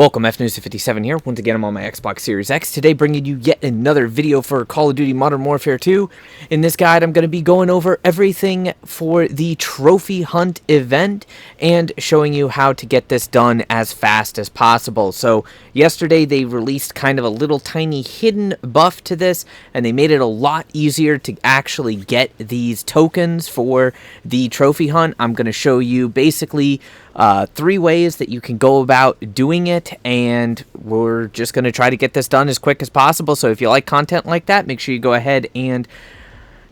Welcome, FNews57 here. Once again, I'm on my Xbox Series X. Today, bringing you yet another video for Call of Duty Modern Warfare 2. In this guide, I'm going to be going over everything for the Trophy Hunt event and showing you how to get this done as fast as possible. So, yesterday, they released kind of a little tiny hidden buff to this, and they made it a lot easier to actually get these tokens for the Trophy Hunt. I'm going to show you basically 3 ways that you can go about doing it, and we're just going to try to get this done as quick as possible. So if you like content like that, make sure you go ahead and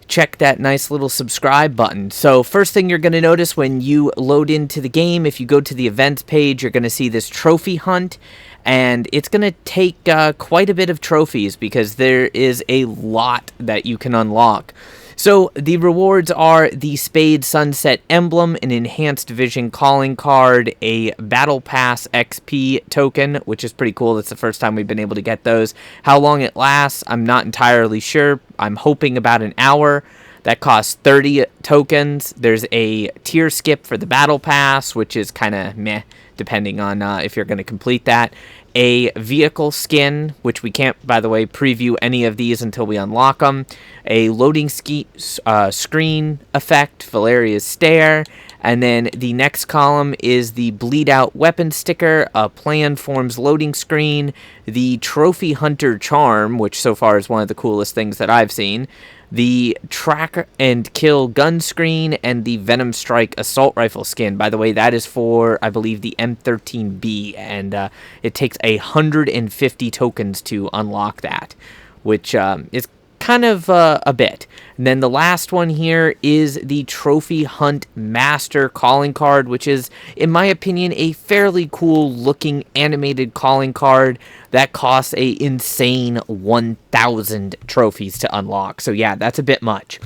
check that nice little subscribe button. So first thing you're going to notice when you load into the game, if you go to the events page, you're going to see this trophy hunt, and it's going to take quite a bit of trophies because there is a lot that you can unlock. So the rewards are the Spade Sunset Emblem, an Enhanced Vision Calling Card, a Battle Pass XP token, which is pretty cool. That's the first time we've been able to get those. How long it lasts, I'm not entirely sure. I'm hoping about an hour. That costs 30 tokens. There's a tier skip for the Battle Pass, which is kind of meh, depending on if you're going to complete that. A vehicle skin, which we can't, by the way, preview any of these until we unlock them. A loading screen effect, Valeria's Stare. And then the next column is the Bleed Out Weapon Sticker, a Plan Forms loading screen, the Trophy Hunter Charm, which so far is one of the coolest things that I've seen, the Track and Kill gun screen, and the Venom Strike assault rifle skin. By the way, that is for, I believe, the M13B, and it takes 150 tokens to unlock that, which is kind of a bit. And then the last one here is the Trophy Hunt Master calling card, which is, in my opinion, a fairly cool looking animated calling card that costs a insane 1,000 trophies to unlock. So yeah, that's a bit much,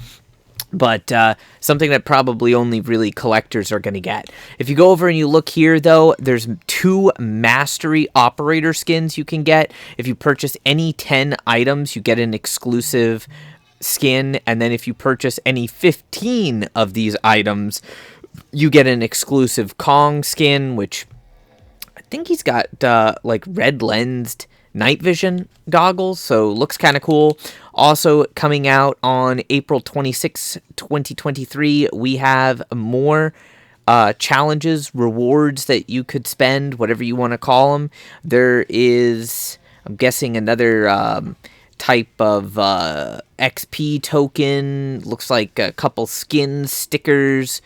but something that probably only really collectors are going to get. If you go over and you look here, though, there's 2 Mastery Operator skins you can get. If you purchase any 10 items, you get an exclusive skin, and then if you purchase any 15 of these items, you get an exclusive Kong skin, which I think he's got like red lensed night vision goggles, so looks kind of cool. Also coming out on April 26, 2023, we have more challenges, rewards that you could spend, whatever you want to call them. There is, I'm guessing, another type of XP token. Looks like a couple skins, stickers.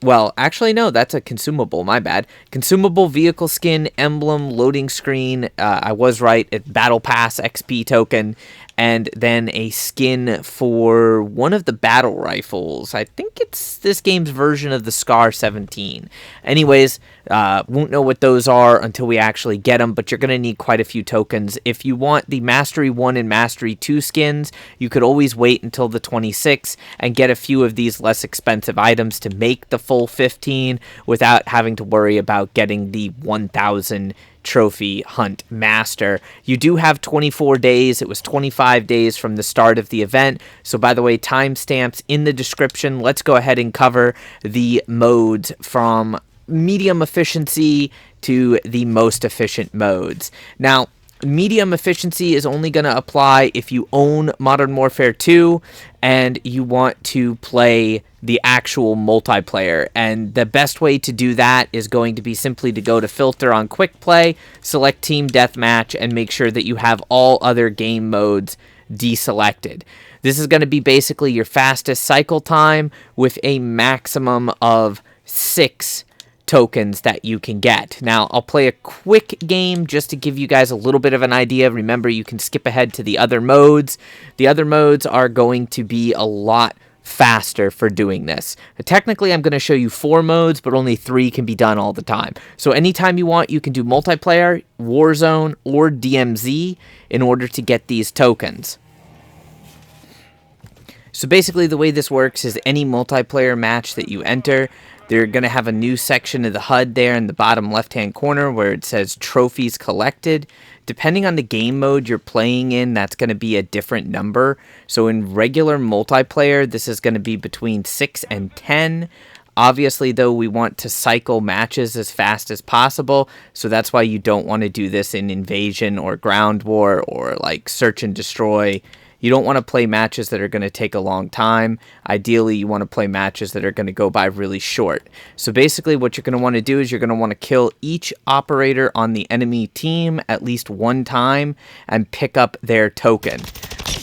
Well, actually, no, that's a consumable. My bad. Consumable vehicle skin, emblem, loading screen. I was right. Battle Pass XP token. And then a skin for one of the battle rifles. I think it's this game's version of the Scar 17. Anyways, won't know what those are until we actually get them, but you're going to need quite a few tokens. If you want the Mastery 1 and Mastery 2 skins, you could always wait until the 26th and get a few of these less expensive items to make the full 15 without having to worry about getting the 1,000 Trophy Hunt Master. You do have 24 days. It was 25 days from the start of the event. So, by the way, timestamps in the description. Let's go ahead and cover the modes from medium efficiency to the most efficient modes. Now, medium efficiency is only going to apply if you own Modern Warfare 2 and you want to play the actual multiplayer, and the best way to do that is going to be simply to go to filter on quick play, select team deathmatch, and make sure that you have all other game modes deselected. This is going to be basically your fastest cycle time with a maximum of 6 tokens that you can get. Now, I'll play a quick game just to give you guys a little bit of an idea. Remember, you can skip ahead to the other modes. The other modes are going to be a lot faster for doing this. Technically, I'm going to show you 4 modes, but only 3 can be done all the time. So anytime you want, you can do multiplayer, Warzone, or DMZ in order to get these tokens. So basically, the way this works is any multiplayer match that you enter, they're going to have a new section of the HUD there in the bottom left-hand corner where it says Trophies Collected. Depending on the game mode you're playing in, that's going to be a different number. So in regular multiplayer, this is going to be between 6 and 10. Obviously, though, we want to cycle matches as fast as possible, so that's why you don't want to do this in Invasion or Ground War or like Search and Destroy. You don't want to play matches that are going to take a long time. Ideally, you want to play matches that are going to go by really short. So basically, what you're going to want to do is you're going to want to kill each operator on the enemy team at least one time and pick up their token.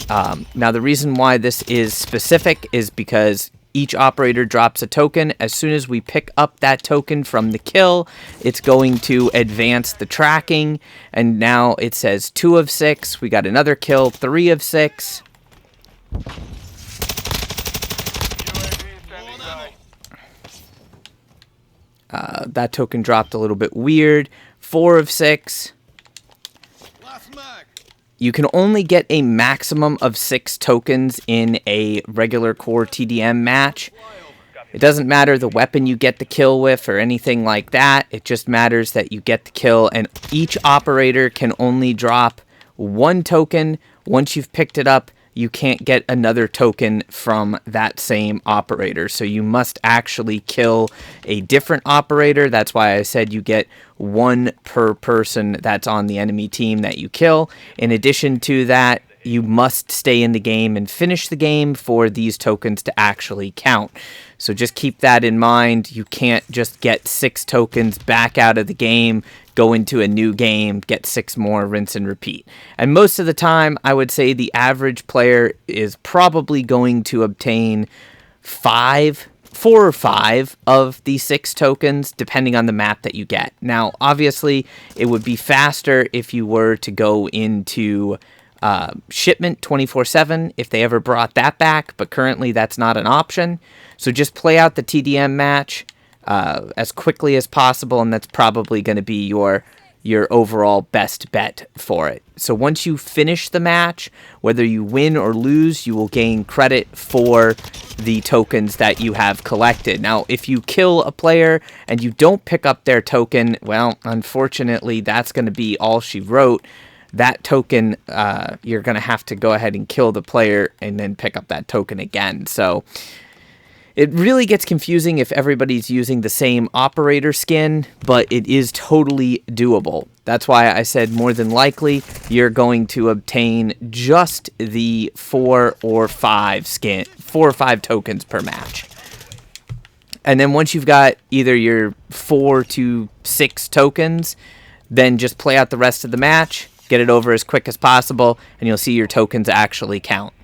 Now, the reason why this is specific is because each operator drops a token. As soon as we pick up that token from the kill, it's going to advance the tracking. And now it says 2 of 6. We got another kill, 3 of 6. That token dropped a little bit weird. 4 of 6. You can only get a maximum of 6 tokens in a regular core TDM match. It doesn't matter the weapon you get the kill with or anything like that. It just matters that you get the kill, and each operator can only drop 1 token. Once you've picked it up, you can't get another token from that same operator. So you must actually kill a different operator. That's why I said you get 1 per person that's on the enemy team that you kill. In addition to that, you must stay in the game and finish the game for these tokens to actually count. So just keep that in mind. You can't just get 6 tokens, back out of the game, go into a new game, get 6 more, rinse and repeat. And most of the time, I would say the average player is probably going to obtain 4 or 5 of the 6 tokens, depending on the map that you get. Now, obviously, it would be faster if you were to go into shipment 24/7 if they ever brought that back, but currently that's not an option. So just play out the TDM match as quickly as possible, and that's probably going to be your overall best bet for it. So once you finish the match, whether you win or lose, you will gain credit for the tokens that you have collected. Now, if you kill a player and you don't pick up their token, well, unfortunately, that's going to be all she wrote. That token, you're going to have to go ahead and kill the player and then pick up that token again. So it really gets confusing if everybody's using the same operator skin, but it is totally doable. That's why I said more than likely you're going to obtain just the 4 or 5 tokens per match. And then once you've got either your 4 to 6 tokens, then just play out the rest of the match, get it over as quick as possible, and you'll see your tokens actually count.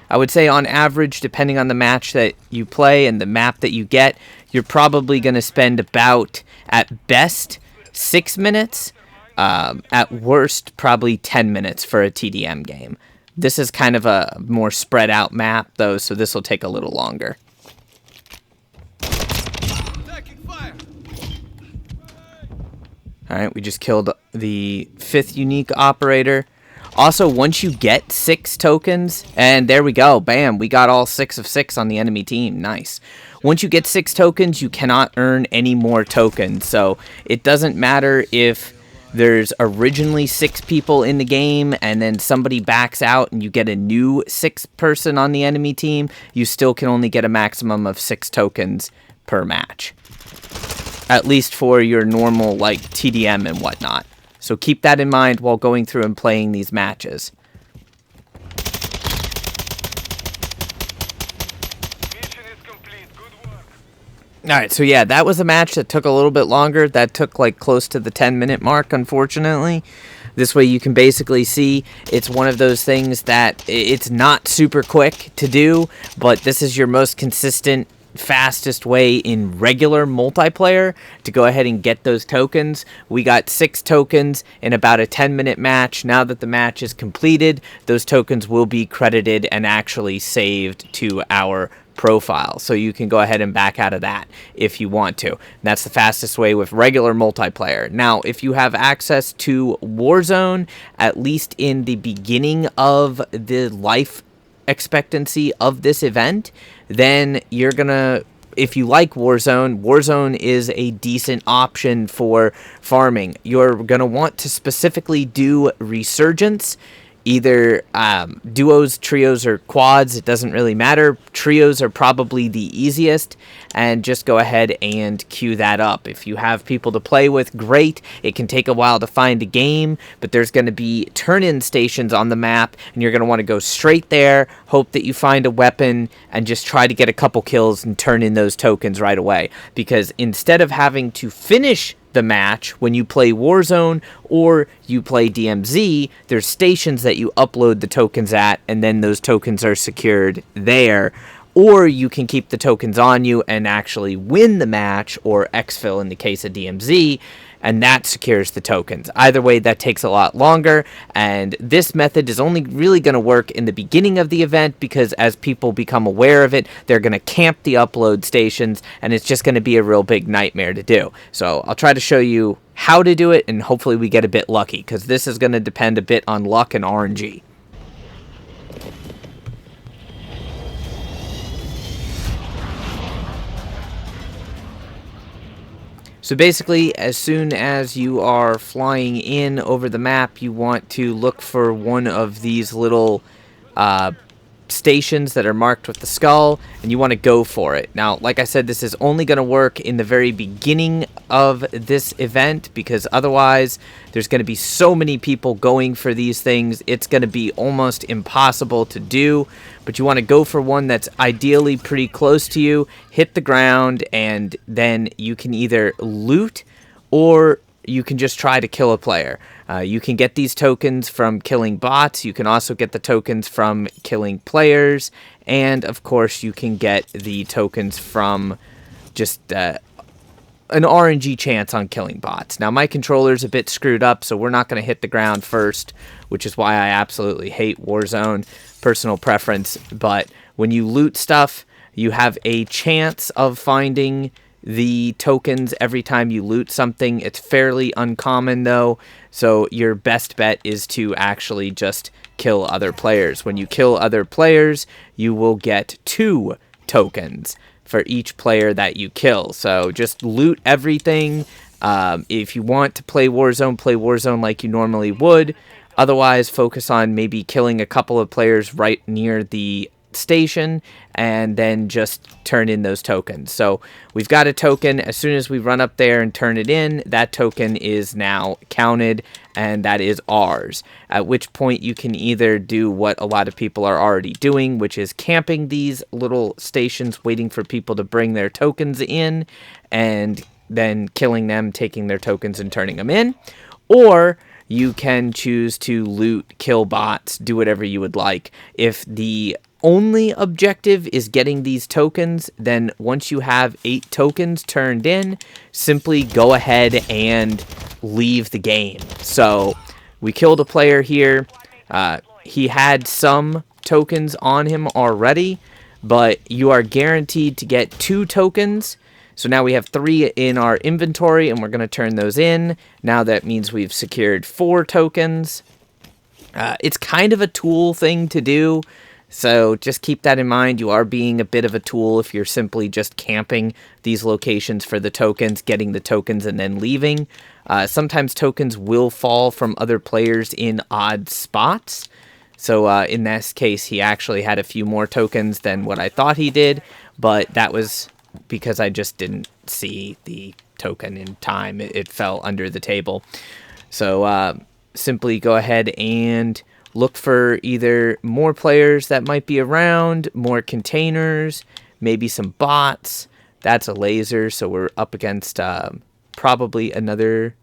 I would say on average, depending on the match that you play and the map that you get, you're probably going to spend about, at best, 6 minutes. At worst, probably 10 minutes for a TDM game. This is kind of a more spread out map, though, so this will take a little longer. Alright, we just killed the 5th unique operator. Also, once you get 6 tokens, and there we go, bam, we got all 6 of 6 on the enemy team, nice. Once you get 6 tokens, you cannot earn any more tokens, so it doesn't matter if there's originally 6 people in the game and then somebody backs out and you get a new 6th person on the enemy team, you still can only get a maximum of 6 tokens per match. At least for your normal, like, TDM and whatnot. So keep that in mind while going through and playing these matches. Mission is complete. Good work. Alright, so yeah, that was a match that took a little bit longer. That took, like, close to the 10-minute mark, unfortunately. This way you can basically see it's one of those things that it's not super quick to do, but this is your most consistent, fastest way in regular multiplayer to go ahead and get those tokens. We got 6 tokens in about a 10-minute match. Now that the match is completed, those tokens will be credited and actually saved to our profile. So you can go ahead and back out of that if you want to. And that's the fastest way with regular multiplayer. Now, if you have access to Warzone, at least in the beginning of the life expectancy of this event, then you're gonna, if you like Warzone, Warzone is a decent option for farming. You're gonna want to specifically do Resurgence either duos, trios, or quads. It doesn't really matter. Trios are probably the easiest, and just go ahead and queue that up. If you have people to play with, great. It can take a while to find a game, but there's going to be turn-in stations on the map, and you're going to want to go straight there, hope that you find a weapon, and just try to get a couple kills and turn in those tokens right away. Because instead of having to finish the match when you play Warzone or you play DMZ, there's stations that you upload the tokens at, and then those tokens are secured there. Or you can keep the tokens on you and actually win the match, or exfil in the case of DMZ, and that secures the tokens. Either way, that takes a lot longer, and this method is only really going to work in the beginning of the event, because as people become aware of it, they're going to camp the upload stations, and it's just going to be a real big nightmare to do. So I'll try to show you how to do it, and hopefully we get a bit lucky, because this is going to depend a bit on luck and RNG. So basically, as soon as you are flying in over the map, you want to look for one of these little stations that are marked with the skull, and you want to go for it. Now, like I said, this is only going to work in the very beginning of this event, because otherwise there's going to be so many people going for these things, it's going to be almost impossible to do. But you want to go for one that's ideally pretty close to you, hit the ground, and then you can either loot or you can just try to kill a player. You can get these tokens from killing bots. You can also get the tokens from killing players. And, of course, you can get the tokens from just an RNG chance on killing bots. Now, my controller's a bit screwed up, so we're not going to hit the ground first, which is why I absolutely hate Warzone. Personal preference. But when you loot stuff, you have a chance of finding the tokens every time you loot something. It's fairly uncommon though, so your best bet is to actually just kill other players. When you kill other players, you will get 2 tokens for each player that you kill. So just loot everything. If you want to play Warzone like you normally would. Otherwise, focus on maybe killing a couple of players right near the station, and then just turn in those tokens. So we've got a token. As soon as we run up there and turn it in, that token is now counted, and that is ours. At which point you can either do what a lot of people are already doing, which is camping these little stations, waiting for people to bring their tokens in, and then killing them, taking their tokens and turning them in. Or you can choose to loot, kill bots, do whatever you would like. If the only objective is getting these tokens, then once you have 8 tokens turned in, simply go ahead and leave the game. So we killed a player here. He had some tokens on him already, but you are guaranteed to get 2 tokens. So now we have 3 in our inventory, and we're going to turn those in. Now that means we've secured 4 tokens. It's kind of a tool thing to do, so just keep that in mind. You are being a bit of a tool if you're simply just camping these locations for the tokens, getting the tokens, and then leaving. Sometimes tokens will fall from other players in odd spots. So in this case, he actually had a few more tokens than what I thought he did, but that was because I just didn't see the token in time. It fell under the table. So simply go ahead and look for either more players that might be around, more containers, maybe some bots. That's a laser, so we're up against probably another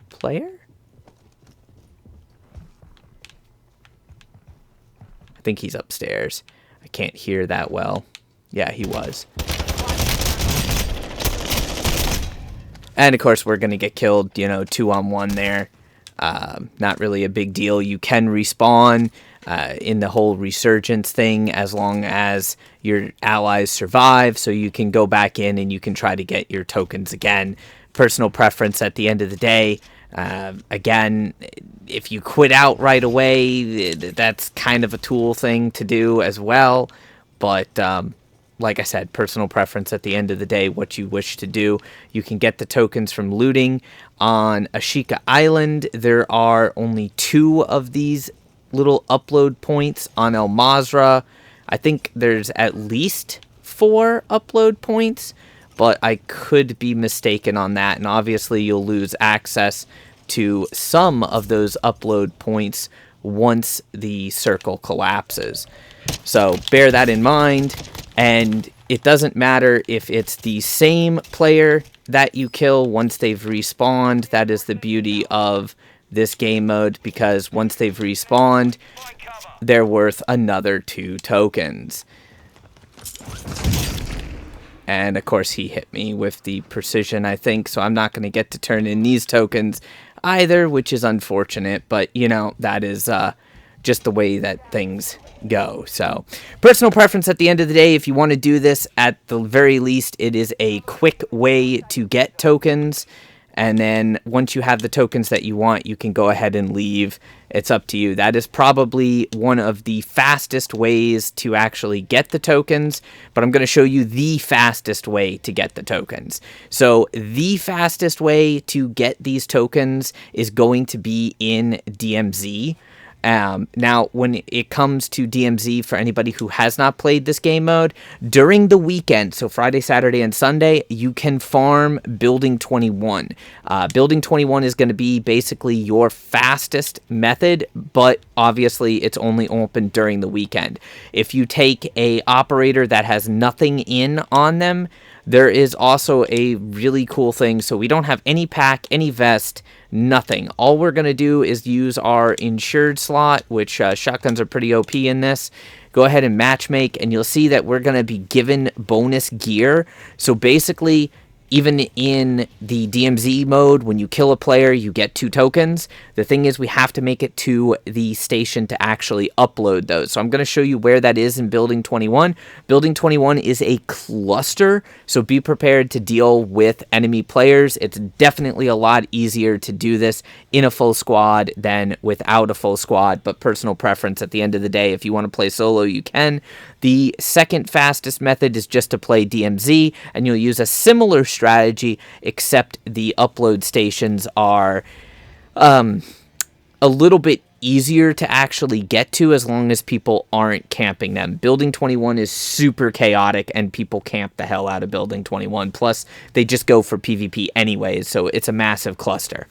player? I think he's upstairs. I can't hear that well. Yeah, he was. And of course, we're going to get killed, 2-on-1 there. Not really a big deal. You can respawn in the whole resurgence thing as long as your allies survive, so you can go back in and you can try to get your tokens again. Personal preference at the end of the day. Again, if you quit out right away, that's kind of a tool thing to do as well. But like I said, personal preference at the end of the day, what you wish to do. You can get the tokens from looting. On Ashika Island, there are only 2 of these little upload points on El Mazrah. I think there's at least 4 upload points, but I could be mistaken on that. And obviously you'll lose access to some of those upload points once the circle collapses. So bear that in mind. And it doesn't matter if it's the same player that you kill once they've respawned. That is the beauty of this game mode, because once they've respawned, they're worth another 2 tokens. And of course he hit me with the precision, I think, so I'm not going to get to turn in these tokens either, which is unfortunate, but you know, that is just the way that things go. So personal preference at the end of the day. If you want to do this, at the very least it is a quick way to get tokens, and then once you have the tokens that you want, you can go ahead and leave. It's up to you. That is probably one of the fastest ways to actually get the tokens, but I'm going to show you the fastest way to get the tokens. So the fastest way to get these tokens is going to be in DMZ. Now, when it comes to DMZ, for anybody who has not played this game mode, during the weekend, so Friday, Saturday, and Sunday, you can farm Building 21. Building 21 is going to be basically your fastest method, but obviously it's only open during the weekend. If you take a operator that has nothing in on them, there is also a really cool thing. So we don't have any pack, any vest, nothing. All we're going to do is use our insured slot, which shotguns are pretty OP in this. Go ahead and matchmake, and you'll see that we're going to be given bonus gear. So basically, even in the DMZ mode, when you kill a player, you get 2 tokens. The thing is, we have to make it to the station to actually upload those. So I'm going to show you where that is in Building 21. Building 21 is a cluster, so be prepared to deal with enemy players. It's definitely a lot easier to do this in a full squad than without a full squad, but personal preference at the end of the day. If you want to play solo, you can. The second fastest method is just to play DMZ, and you'll use a similar strategy, except the upload stations are a little bit easier to actually get to as long as people aren't camping them. Building 21 is super chaotic, and people camp the hell out of Building 21. Plus, they just go for PvP anyways, so it's a massive cluster.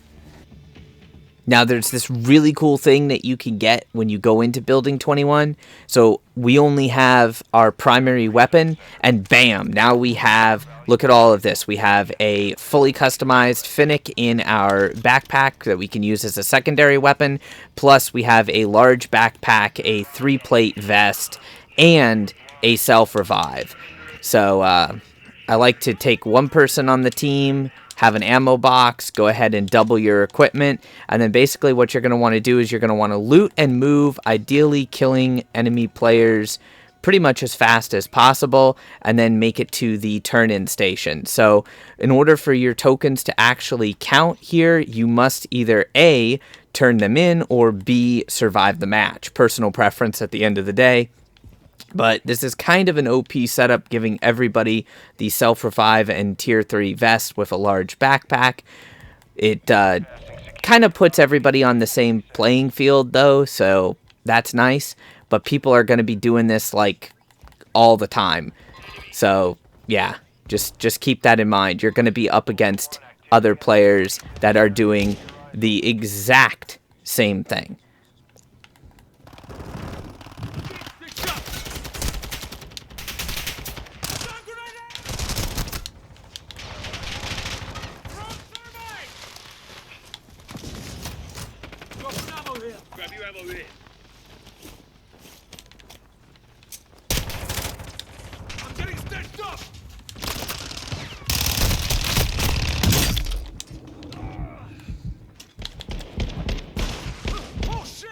Now, there's this really cool thing that you can get when you go into Building 21. So we only have our primary weapon, and bam, now we have, look at all of this. We have a fully customized Finnick in our backpack that we can use as a secondary weapon. Plus, we have a large backpack, a 3-plate vest, and a self-revive. So I like to take one person on the team, have an ammo box, go ahead and double your equipment, and then basically what you're going to want to do is you're going to want to loot and move, ideally killing enemy players pretty much as fast as possible, and then make it to the turn-in station. So in order for your tokens to actually count here, you must either A, turn them in, or B, survive the match. Personal preference at the end of the day. But this is kind of an OP setup, giving everybody the self-revive and tier 3 vest with a large backpack. It kind of puts everybody on the same playing field, though, so that's nice. But people are going to be doing this, like, all the time. So, yeah, just keep that in mind. You're going to be up against other players that are doing the exact same thing. Grab your ammo here. I'm getting stitched up! Oh shit!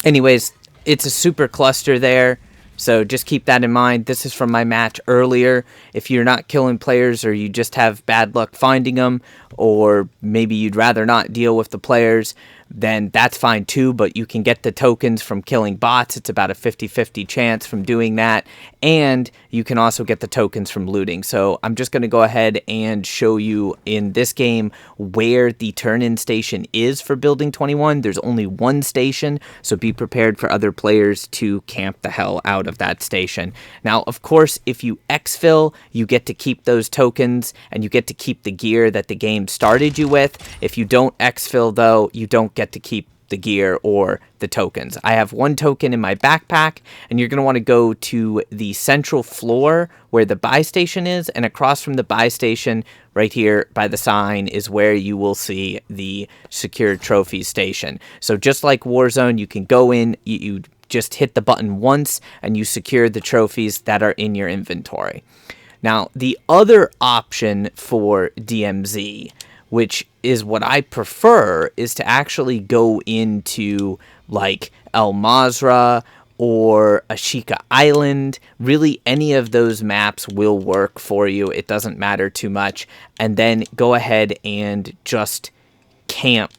Anyways, it's a super cluster there, so just keep that in mind. This is from my match earlier. If you're not killing players, or you just have bad luck finding them, or maybe you'd rather not deal with the players, then that's fine too, but you can get the tokens from killing bots. It's about a 50-50 chance from doing that, and you can also get the tokens from looting. So I'm just going to go ahead and show you in this game where the turn-in station is for Building 21. There's only one station, so be prepared for other players to camp the hell out of that station. Now, of course, if you exfil, you get to keep those tokens, and you get to keep the gear that the game started you with. If you don't exfil, though, you don't get to keep the gear or the tokens. I have one token in my backpack, and you're going to want to go to the central floor where the buy station is, and across from the buy station right here by the sign is where you will see the secured trophies station. So just like Warzone, you can go in, you just hit the button once, and you secure the trophies that are in your inventory. Now, the other option for DMZ, which is what I prefer, is to actually go into like El Mazrah or Ashika Island. Really, any of those maps will work for you. It doesn't matter too much. And then go ahead and just camp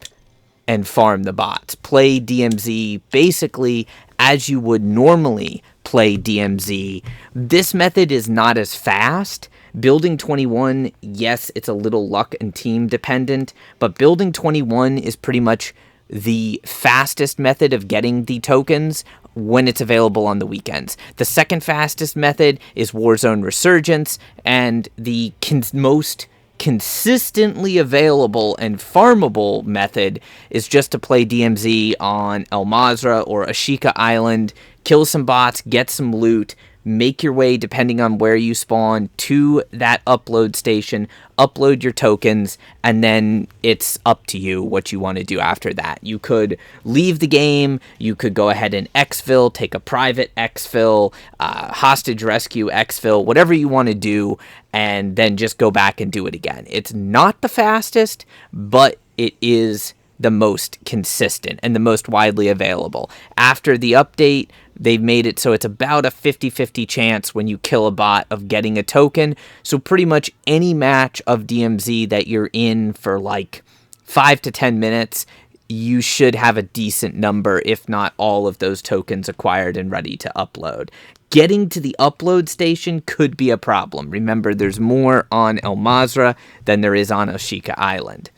and farm the bots. Play DMZ basically as you would normally play DMZ. This method is not as fast. Building 21, yes, it's a little luck and team dependent, but Building 21 is pretty much the fastest method of getting the tokens when it's available on the weekends. The second fastest method is Warzone Resurgence, and the most consistently available and farmable method is just to play DMZ on El Mazrah or Ashika Island, kill some bots, get some loot, make your way, depending on where you spawn, to that upload station, upload your tokens, and then it's up to you what you want to do after that. You could leave the game, you could go ahead and exfil, take a private exfil, hostage rescue exfil, whatever you want to do, and then just go back and do it again. It's not the fastest, but it is the most consistent and the most widely available. After the update, they've made it so it's about a 50-50 chance when you kill a bot of getting a token. So pretty much any match of DMZ that you're in for like 5 to 10 minutes, you should have a decent number, if not all of those tokens acquired and ready to upload. Getting to the upload station could be a problem. Remember, there's more on El Mazrah than there is on Ashika Island.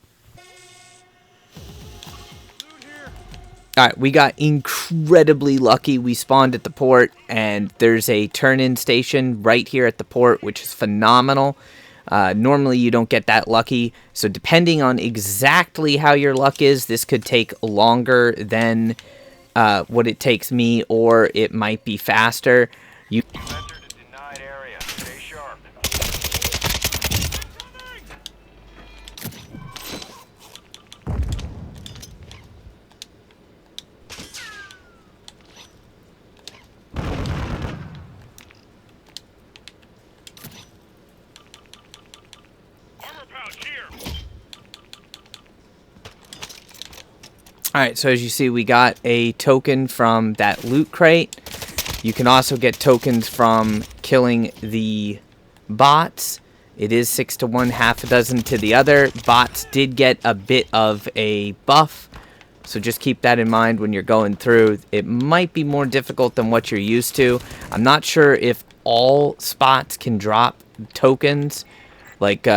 Alright, we got incredibly lucky. We spawned at the port, and there's a turn-in station right here at the port, which is phenomenal. Normally, you don't get that lucky, so depending on exactly how your luck is, this could take longer than what it takes me, or it might be faster. You entered a denied area. Stay sharp. Alright, so as you see, we got a token from that loot crate. You can also get tokens from killing the bots. It is 6 to 1, half a dozen to the other. Bots did get a bit of a buff, so just keep that in mind when you're going through. It might be more difficult than what you're used to. I'm not sure if all spots can drop tokens, like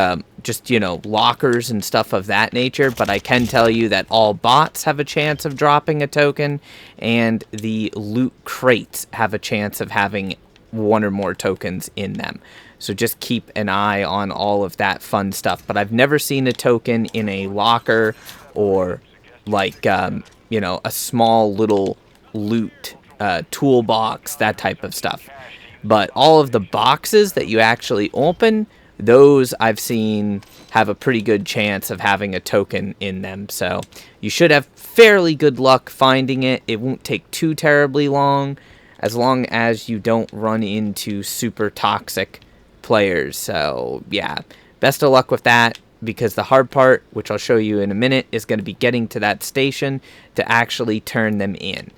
just, you know, lockers and stuff of that nature, but I can tell you that all bots have a chance of dropping a token, and the loot crates have a chance of having one or more tokens in them. So just keep an eye on all of that fun stuff. But I've never seen a token in a locker or like, you know, a small little loot toolbox, that type of stuff. But all of the boxes that you actually open, those I've seen have a pretty good chance of having a token in them. So you should have fairly good luck finding it. It won't take too terribly long as you don't run into super toxic players. So yeah, best of luck with that, because the hard part, which I'll show you in a minute, is going to be getting to that station to actually turn them in.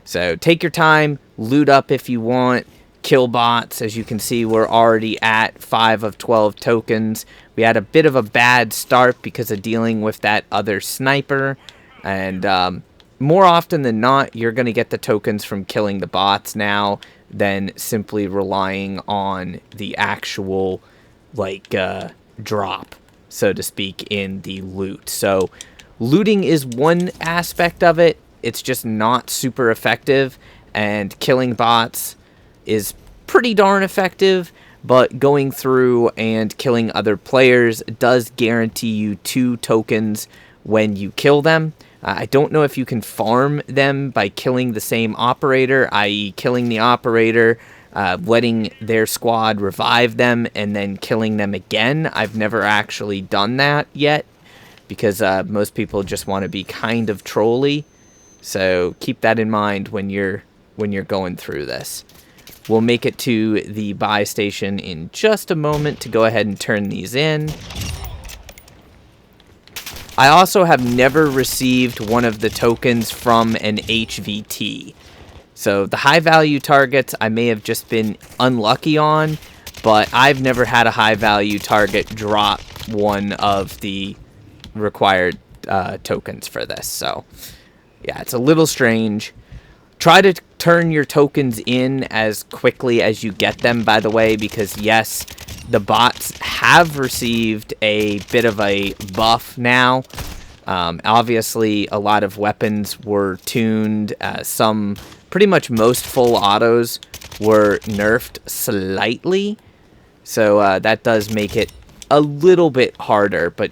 So take your time, loot up if you want, kill bots. As you can see, we're already at 5 of 12 tokens. We had a bit of a bad start because of dealing with that other sniper, And more often than not, you're going to get the tokens from killing the bots now than simply relying on the actual, like, drop, so to speak, in the loot. So looting is one aspect of it. It's just not super effective, and killing bots is pretty darn effective, but going through and killing other players does guarantee you 2 tokens when you kill them. I don't know if you can farm them by killing the same operator, i.e. killing the operator, letting their squad revive them, and then killing them again. I've never actually done that yet, because most people just want to be kind of trolly. So keep that in mind when you're going through this. We'll make it to the buy station in just a moment to go ahead and turn these in. I also have never received one of the tokens from an HVT. So the high value targets I may have just been unlucky on, but I've never had a high value target drop one of the required tokens for this. So yeah, it's a little strange. Try to turn your tokens in as quickly as you get them, by the way, because yes, the bots have received a bit of a buff now. Obviously, a lot of weapons were tuned. Pretty much most full autos were nerfed slightly. So that does make it a little bit harder, but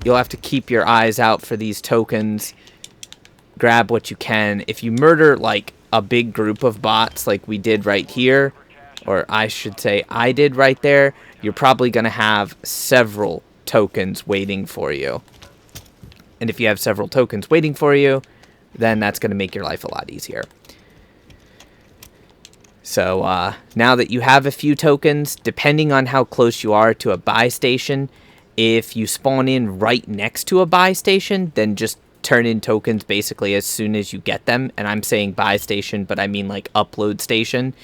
you'll have to keep your eyes out for these tokens. Grab what you can. If you murder like a big group of bots like we did right here, or I should say I did right there, you're probably going to have several tokens waiting for you. And if you have several tokens waiting for you, then that's going to make your life a lot easier. So now that you have a few tokens, depending on how close you are to a buy station, if you spawn in right next to a buy station, then just turn in tokens basically as soon as you get them. And I'm saying buy station, but I mean like upload station.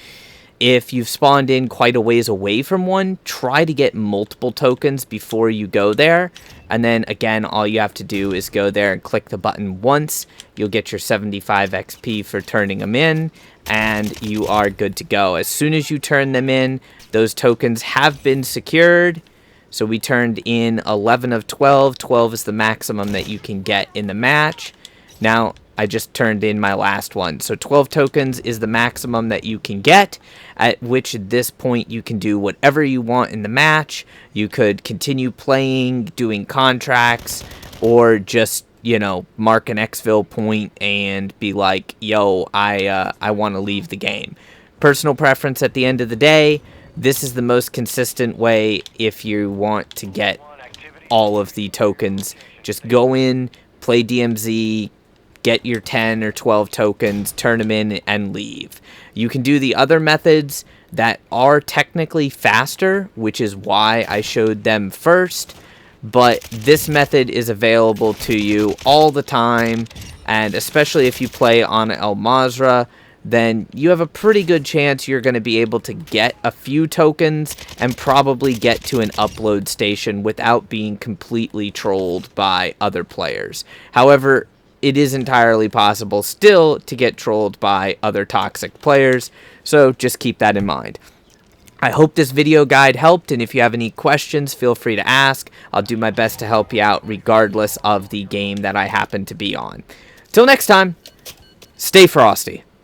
If you've spawned in quite a ways away from one, try to get multiple tokens before you go there. And then again, all you have to do is go there and click the button once. You'll get your 75 XP for turning them in, and you are good to go. As soon as you turn them in, those tokens have been secured. So we turned in 11 of 12. 12 is the maximum that you can get in the match. Now, I just turned in my last one. So 12 tokens is the maximum that you can get, at which at this point you can do whatever you want in the match. You could continue playing, doing contracts, or just, you know, mark an exfil point and be like, yo, I want to leave the game. Personal preference at the end of the day. This is the most consistent way if you want to get all of the tokens. Just go in, play DMZ, get your 10 or 12 tokens, turn them in, and leave. You can do the other methods that are technically faster, which is why I showed them first. But this method is available to you all the time, and especially if you play on El Mazrah, then you have a pretty good chance you're going to be able to get a few tokens and probably get to an upload station without being completely trolled by other players. However, it is entirely possible still to get trolled by other toxic players, so just keep that in mind. I hope this video guide helped, and if you have any questions, feel free to ask. I'll do my best to help you out regardless of the game that I happen to be on. Till next time, stay frosty.